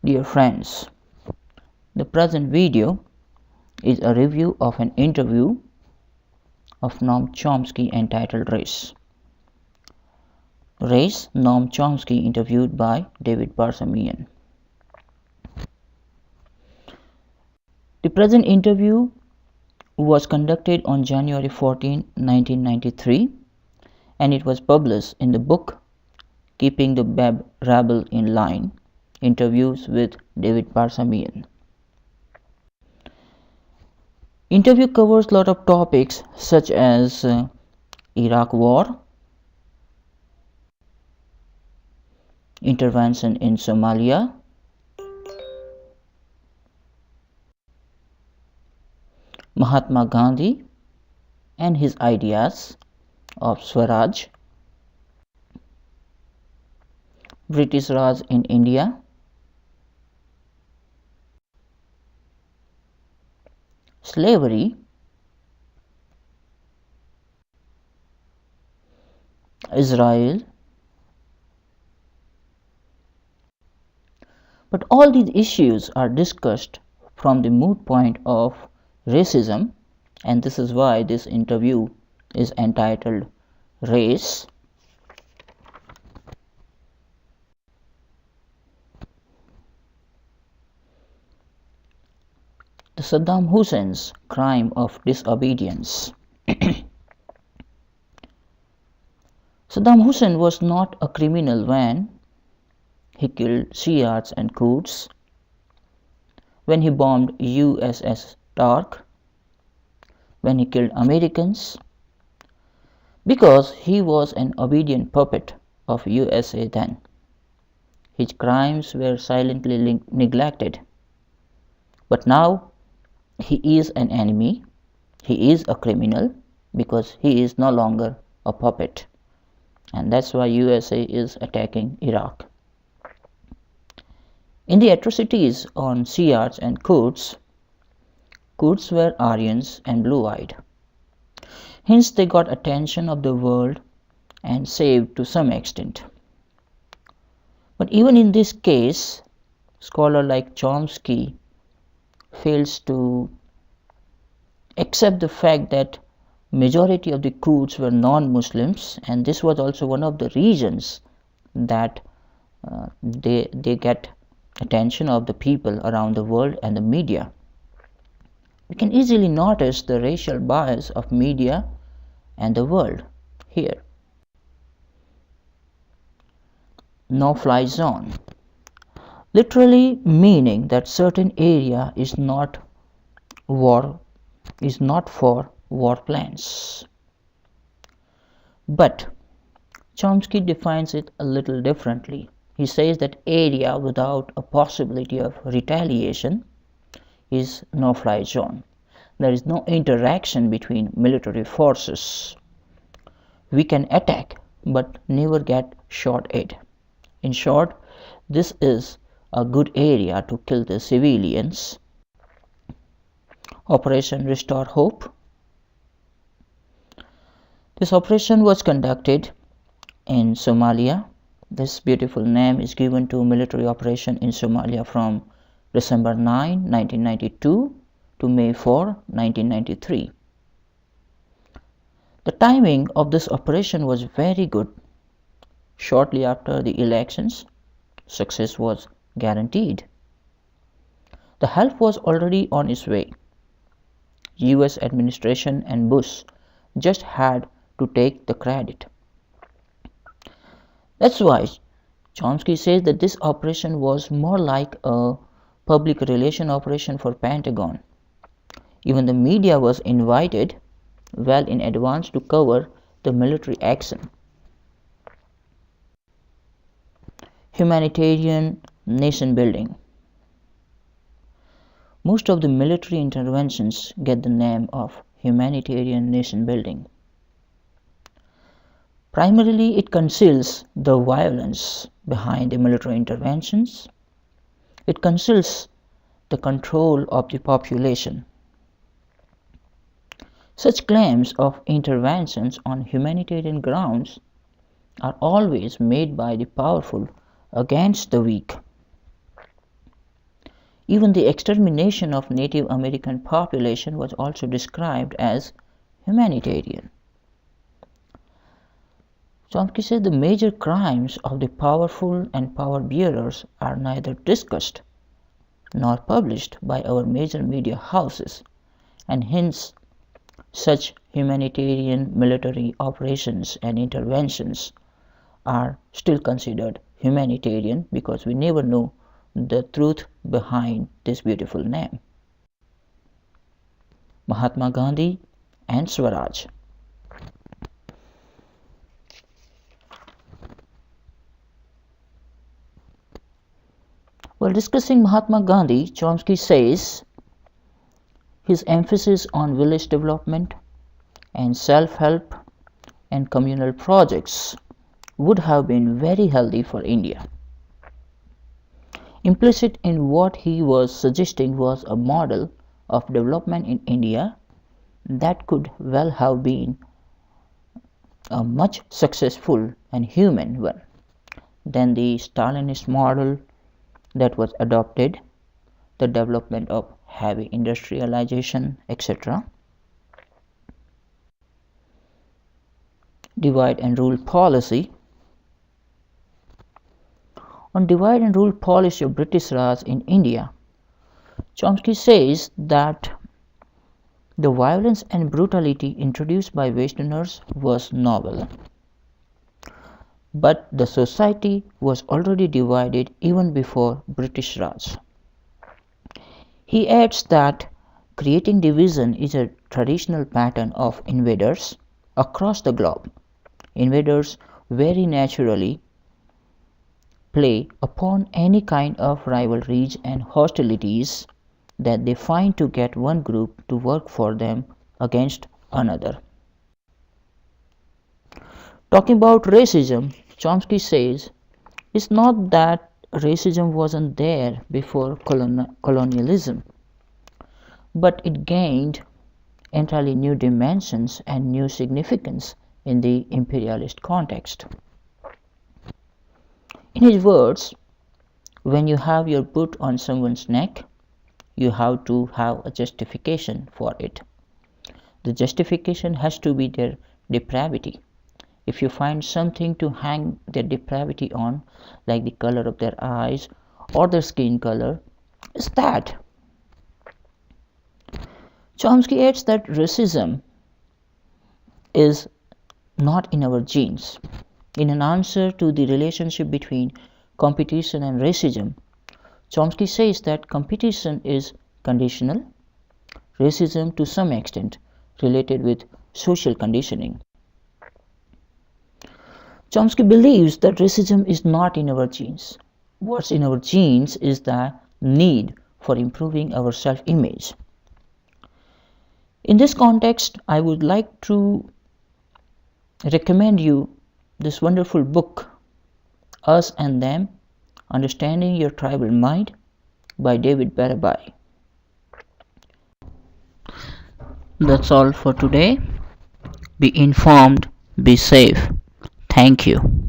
Dear friends, the present video is a review of an interview of Noam Chomsky entitled Race. Race, Noam Chomsky interviewed by David Barsamian. The present interview was conducted on January 14, 1993, and it was published in the book Keeping the Rabble in Line, Interviews with David Barsamian. Interview covers a lot of topics such as Iraq War, intervention in Somalia, Mahatma Gandhi and his ideas of Swaraj, British Raj in India, slavery, Israel. But all these issues are discussed from the moot point of racism, and this is why this interview is entitled Race. The Saddam Hussein's crime of disobedience. Saddam Hussein was not a criminal when he killed Shiites and Kurds, when he bombed USS Tark, when he killed Americans, because he was an obedient puppet of USA then. His crimes were silently neglected. But now he is an enemy, he is a criminal, because he is no longer a puppet. And that's why USA is attacking Iraq. In the atrocities on Shiites and Kurds were Aryans and blue-eyed. Hence they got attention of the world and saved to some extent. But even in this case, scholar like Chomsky fails to accept the fact that majority of the Kurds were non-Muslims, and this was also one of the reasons that they get attention of the people around the world and the media. We can easily notice the racial bias of media and the world here. No-fly zone, literally meaning that certain area is not for war plans. But Chomsky defines it a little differently. He says that area without a possibility of retaliation is no-fly zone. There is no interaction between military forces. We can attack but never get shot at. In short, this is a good area to kill the civilians. Operation Restore Hope. This operation was conducted in Somalia. This beautiful name is given to military operation in Somalia from December 9, 1992 to May 4, 1993. The timing of this operation was very good. Shortly after the elections, success was guaranteed. The help was already on its way. US administration and Bush just had to take the credit. That's why Chomsky says that this operation was more like a public relation operation for Pentagon. Even the media was invited well in advance to cover the military action. Humanitarian nation building. Most of the military interventions get the name of humanitarian nation building. Primarily, it conceals the violence behind the military interventions. It conceals the control of the population. Such claims of interventions on humanitarian grounds are always made by the powerful against the weak. Even the extermination of Native American population was also described as humanitarian. Chomsky said the major crimes of the powerful and power bearers are neither discussed nor published by our major media houses, and hence such humanitarian military operations and interventions are still considered humanitarian because we never know the truth behind this beautiful name. Mahatma Gandhi and Swaraj. While discussing Mahatma Gandhi, Chomsky says his emphasis on village development and self-help and communal projects would have been very healthy for India. Implicit in what he was suggesting was a model of development in India that could well have been a much successful and human one than the Stalinist model that was adopted, the development of heavy industrialization, etc. Divide and rule policy. On divide and rule policy of British Raj in India, Chomsky says that the violence and brutality introduced by Westerners was novel, but the society was already divided even before British Raj. He adds that creating division is a traditional pattern of invaders across the globe. Invaders very naturally play upon any kind of rivalries and hostilities that they find to get one group to work for them against another. Talking about racism, Chomsky says it's not that racism wasn't there before colonialism, but it gained entirely new dimensions and new significance in the imperialist context. In his words, when you have your boot on someone's neck, you have to have a justification for it. The justification has to be their depravity. If you find something to hang their depravity on, like the color of their eyes or their skin color, it's that. Chomsky adds that racism is not in our genes. In an answer to the relationship between competition and racism, Chomsky says that competition is conditional, racism to some extent related with social conditioning. Chomsky believes that racism is not in our genes. What's in our genes is the need for improving our self-image. In this context, I would like to recommend you this wonderful book, Us and Them, Understanding Your Tribal Mind by David Barabai. That's all for today. Be informed, be safe. Thank you.